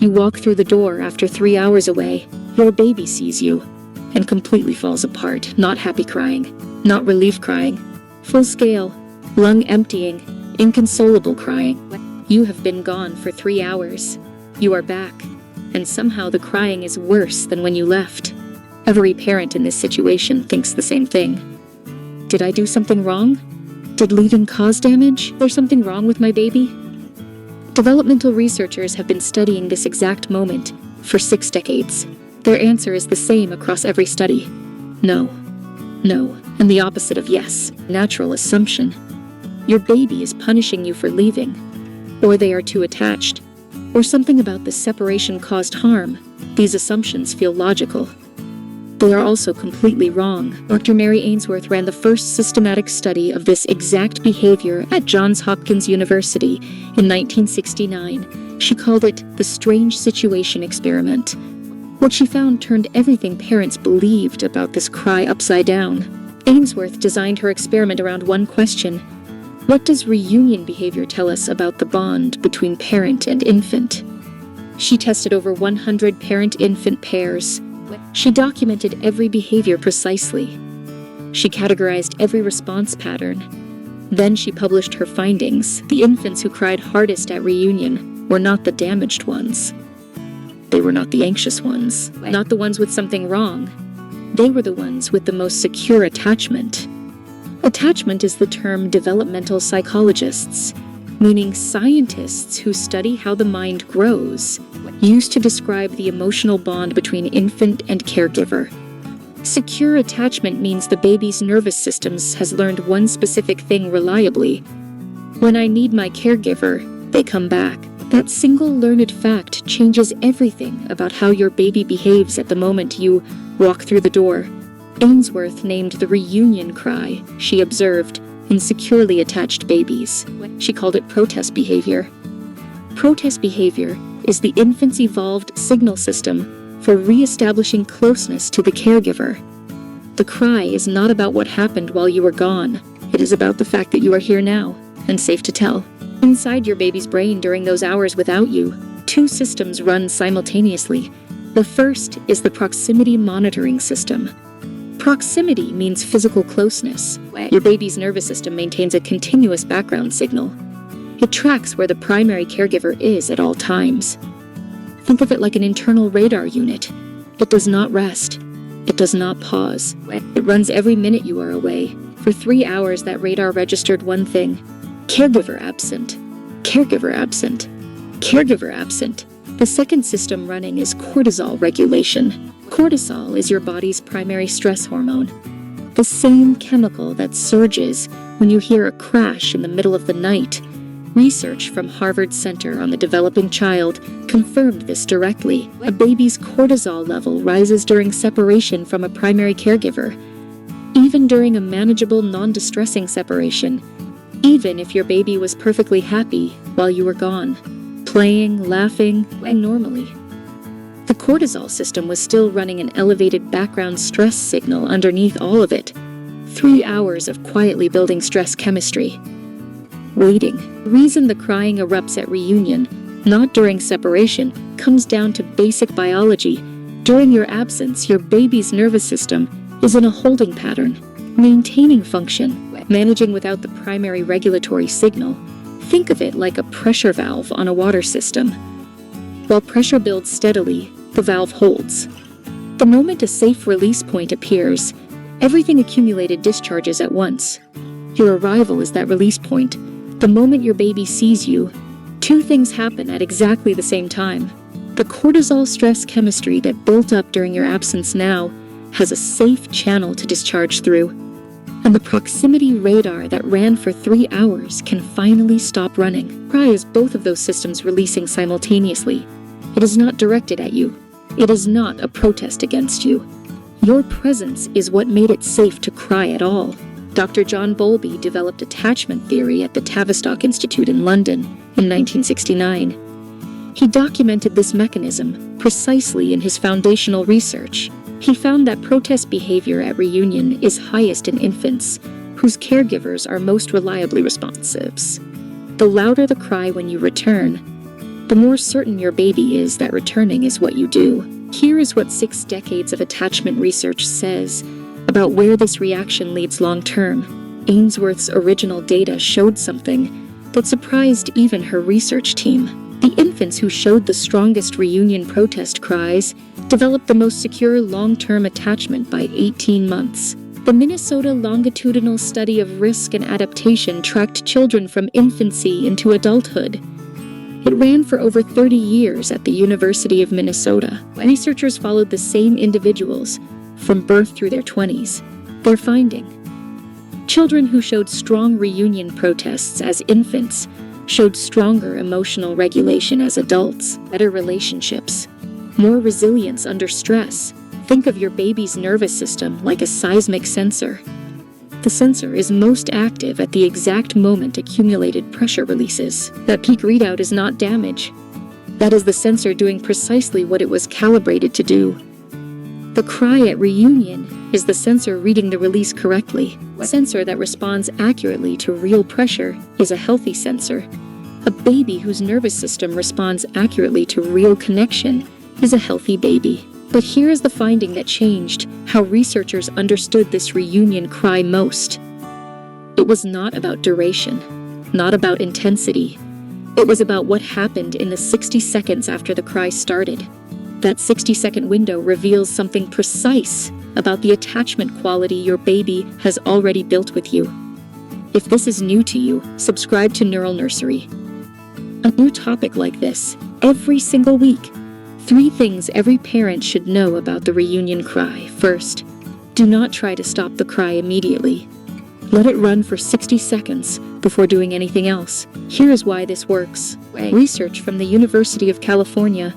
You walk through the door after 3 hours away. Your baby sees you and completely falls apart. Not happy crying, not relief crying, full scale, lung emptying, inconsolable crying. You have been gone for 3 hours. You are back, and somehow the crying is worse than when you left. Every parent in this situation thinks the same thing. Did I do something wrong? Did leaving cause damage? There's something wrong with my baby? Developmental researchers have been studying this exact moment for 6 decades. Their answer is the same across every study. No, and the opposite of yes. Natural assumption. Your baby is punishing you for leaving, or they are too attached, or something about the separation caused harm. These assumptions feel logical. They are also completely wrong. Dr. Mary Ainsworth ran the first systematic study of this exact behavior at Johns Hopkins University in 1969. She called it the strange situation experiment. What she found turned everything parents believed about this cry upside down. Ainsworth designed her experiment around one question: what does reunion behavior tell us about the bond between parent and infant? She tested over 100 parent-infant pairs. She documented every behavior precisely. She categorized every response pattern. Then she published her findings. The infants who cried hardest at reunion were not the damaged ones. They were not the anxious ones, not the ones with something wrong. They were the ones with the most secure attachment. Attachment is the term developmental psychologists, meaning scientists who study how the mind grows, used to describe the emotional bond between infant and caregiver. Secure attachment means the baby's nervous system has learned one specific thing reliably. When I need my caregiver, they come back. That single learned fact changes everything about how your baby behaves at the moment you walk through the door. Ainsworth named the reunion cry she observed in securely attached babies. She called it protest behavior. Protest behavior is the infant's evolved signal system for re-establishing closeness to the caregiver. The cry is not about what happened while you were gone. It is about the fact that you are here now, and safe to tell. Inside your baby's brain during those hours without you, 2 systems run simultaneously. The first is the proximity monitoring system. Proximity means physical closeness. Your baby's nervous system maintains a continuous background signal. It tracks where the primary caregiver is at all times. Think of it like an internal radar unit. It does not rest. It does not pause. It runs every minute you are away. For 3 hours, that radar registered one thing: caregiver absent, caregiver absent, caregiver absent. The second system running is cortisol regulation. Cortisol is your body's primary stress hormone, the same chemical that surges when you hear a crash in the middle of the night. Research from Harvard Center on the Developing Child confirmed this directly. A baby's cortisol level rises during separation from a primary caregiver, even during a manageable, non-distressing separation, even if your baby was perfectly happy while you were gone, playing, laughing, and normally. The cortisol system was still running an elevated background stress signal underneath all of it. 3 hours of quietly building stress chemistry. Waiting. The reason the crying erupts at reunion, not during separation, comes down to basic biology. During your absence, your baby's nervous system is in a holding pattern, maintaining function, managing without the primary regulatory signal. Think of it like a pressure valve on a water system. While pressure builds steadily, the valve holds. The moment a safe release point appears, everything accumulated discharges at once. Your arrival is that release point. The moment your baby sees you, 2 things happen at exactly the same time. The cortisol stress chemistry that built up during your absence now has a safe channel to discharge through, and the proximity radar that ran for 3 hours can finally stop running. Cry is both of those systems releasing simultaneously. It is not directed at you. It is not a protest against you. Your presence is what made it safe to cry at all. Dr. John Bowlby developed attachment theory at the Tavistock Institute in London in 1969. He documented this mechanism precisely in his foundational research. He found that protest behavior at reunion is highest in infants, whose caregivers are most reliably responsive. The louder the cry when you return, the more certain your baby is that returning is what you do. Here is what 6 decades of attachment research says about where this reaction leads long-term. Ainsworth's original data showed something that surprised even her research team. The infants who showed the strongest reunion protest cries developed the most secure long-term attachment by 18 months. The Minnesota Longitudinal Study of Risk and Adaptation tracked children from infancy into adulthood. It ran for over 30 years at the University of Minnesota. Researchers followed the same individuals from birth through their 20s. Their finding: children who showed strong reunion protests as infants showed stronger emotional regulation as adults, better relationships, more resilience under stress. Think of your baby's nervous system like a seismic sensor. The sensor is most active at the exact moment accumulated pressure releases. That peak readout is not damage. That is the sensor doing precisely what it was calibrated to do. The cry at reunion is the sensor reading the release correctly. A sensor that responds accurately to real pressure is a healthy sensor. A baby whose nervous system responds accurately to real connection is a healthy baby. But here is the finding that changed how researchers understood this reunion cry most. It was not about duration, not about intensity. It was about what happened in the 60 seconds after the cry started. That 60-second window reveals something precise about the attachment quality your baby has already built with you. If this is new to you, subscribe to Neural Nursery. A new topic like this, every single week. 3 things every parent should know about the reunion cry. First, do not try to stop the cry immediately. Let it run for 60 seconds before doing anything else. Here is why this works. Research from the University of California,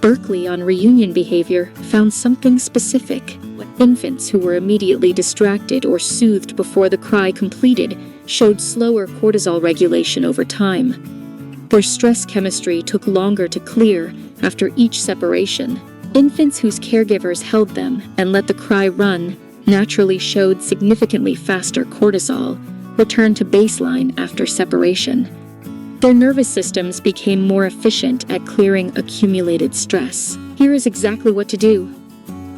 Berkeley on reunion behavior found something specific. Infants who were immediately distracted or soothed before the cry completed showed slower cortisol regulation over time. Their stress chemistry took longer to clear after each separation. Infants whose caregivers held them and let the cry run naturally showed significantly faster cortisol, returned to baseline after separation. Their nervous systems became more efficient at clearing accumulated stress. Here is exactly what to do.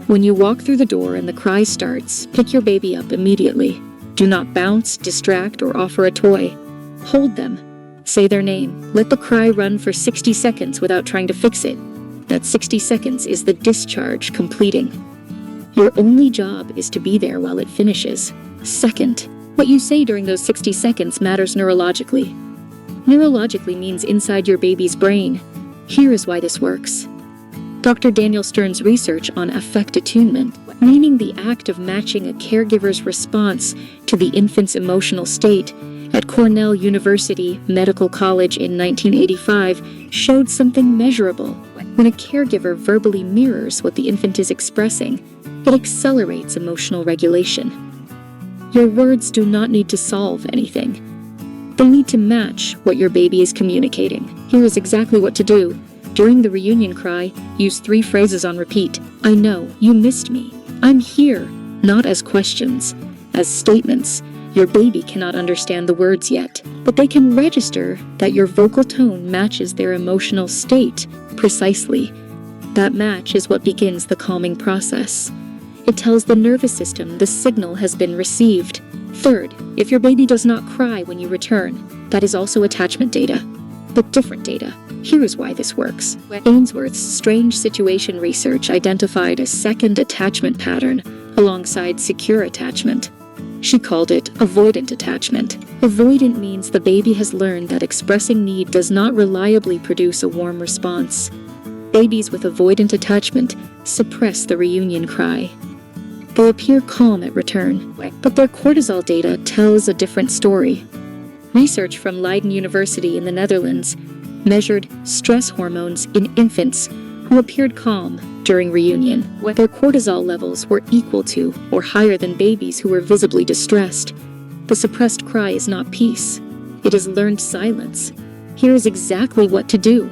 When you walk through the door and the cry starts, pick your baby up immediately. Do not bounce, distract, or offer a toy. Hold them. Say their name. Let the cry run for 60 seconds without trying to fix it. That 60 seconds is the discharge completing. Your only job is to be there while it finishes. Second, what you say during those 60 seconds matters neurologically. Neurologically means inside your baby's brain. Here is why this works. Dr. Daniel Stern's research on affect attunement, meaning the act of matching a caregiver's response to the infant's emotional state, at Cornell University Medical College in 1985 showed something measurable. When a caregiver verbally mirrors what the infant is expressing, it accelerates emotional regulation. Your words do not need to solve anything. They need to match what your baby is communicating. Here is exactly what to do. During the reunion cry, use 3 phrases on repeat. I know, you missed me. I'm here, not as questions, as statements. Your baby cannot understand the words yet, but they can register that your vocal tone matches their emotional state precisely. That match is what begins the calming process. It tells the nervous system the signal has been received. Third, if your baby does not cry when you return, that is also attachment data, but different data. Here is why this works. Ainsworth's strange situation research identified a second attachment pattern alongside secure attachment. She called it avoidant attachment. Avoidant means the baby has learned that expressing need does not reliably produce a warm response. Babies with avoidant attachment suppress the reunion cry. They appear calm at return, but their cortisol data tells a different story. Research from Leiden University in the Netherlands measured stress hormones in infants who appeared calm during reunion. Their cortisol levels were equal to or higher than babies who were visibly distressed. The suppressed cry is not peace. It is learned silence. Here is exactly what to do.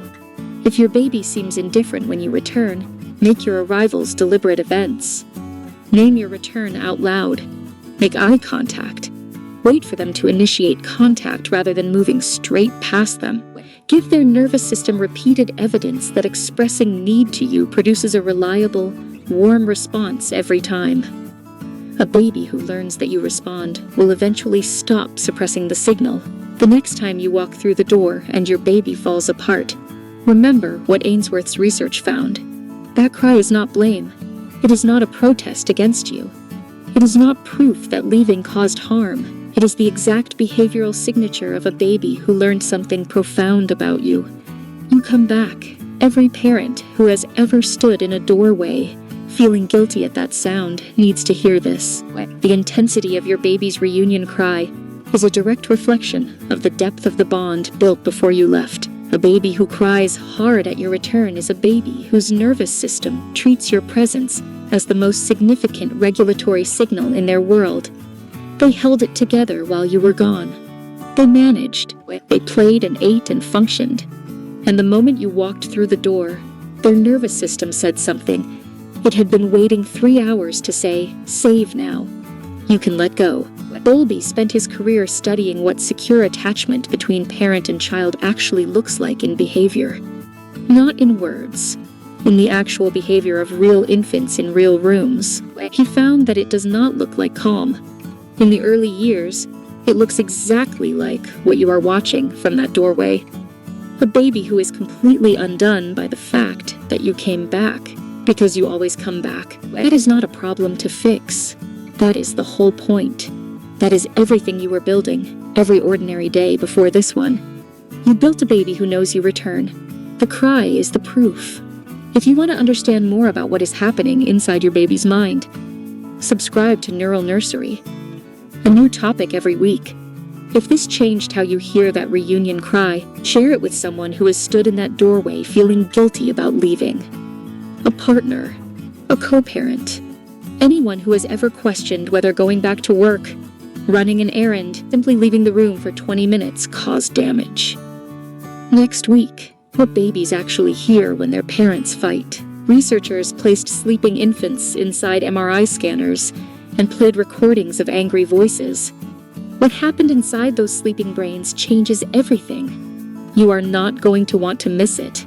If your baby seems indifferent when you return, make your arrivals deliberate events. Name your return out loud. Make eye contact. Wait for them to initiate contact rather than moving straight past them. Give their nervous system repeated evidence that expressing need to you produces a reliable, warm response every time. A baby who learns that you respond will eventually stop suppressing the signal. The next time you walk through the door and your baby falls apart, remember what Ainsworth's research found. That cry is not blame. It is not a protest against you. It is not proof that leaving caused harm. It is the exact behavioral signature of a baby who learned something profound about you. You come back. Every parent who has ever stood in a doorway, feeling guilty at that sound, needs to hear this. The intensity of your baby's reunion cry is a direct reflection of the depth of the bond built before you left. A baby who cries hard at your return is a baby whose nervous system treats your presence as the most significant regulatory signal in their world. They held it together while you were gone. They managed, they played and ate and functioned. And the moment you walked through the door, their nervous system said something. It had been waiting 3 hours to say, "Save now. You can let go." Bowlby spent his career studying what secure attachment between parent and child actually looks like in behavior. Not in words, in the actual behavior of real infants in real rooms. He found that it does not look like calm. In the early years, it looks exactly like what you are watching from that doorway. A baby who is completely undone by the fact that you came back, because you always come back. That is not a problem to fix. That is the whole point. That is everything you were building, every ordinary day before this one. You built a baby who knows you return. The cry is the proof. If you want to understand more about what is happening inside your baby's mind, subscribe to Neural Nursery. A new topic every week. If this changed how you hear that reunion cry, share it with someone who has stood in that doorway feeling guilty about leaving. A partner, a co-parent, anyone who has ever questioned whether going back to work, running an errand, simply leaving the room for 20 minutes caused damage. Next week, what babies actually hear when their parents fight. Researchers placed sleeping infants inside MRI scanners and played recordings of angry voices. What happened inside those sleeping brains changes everything. You are not going to want to miss it.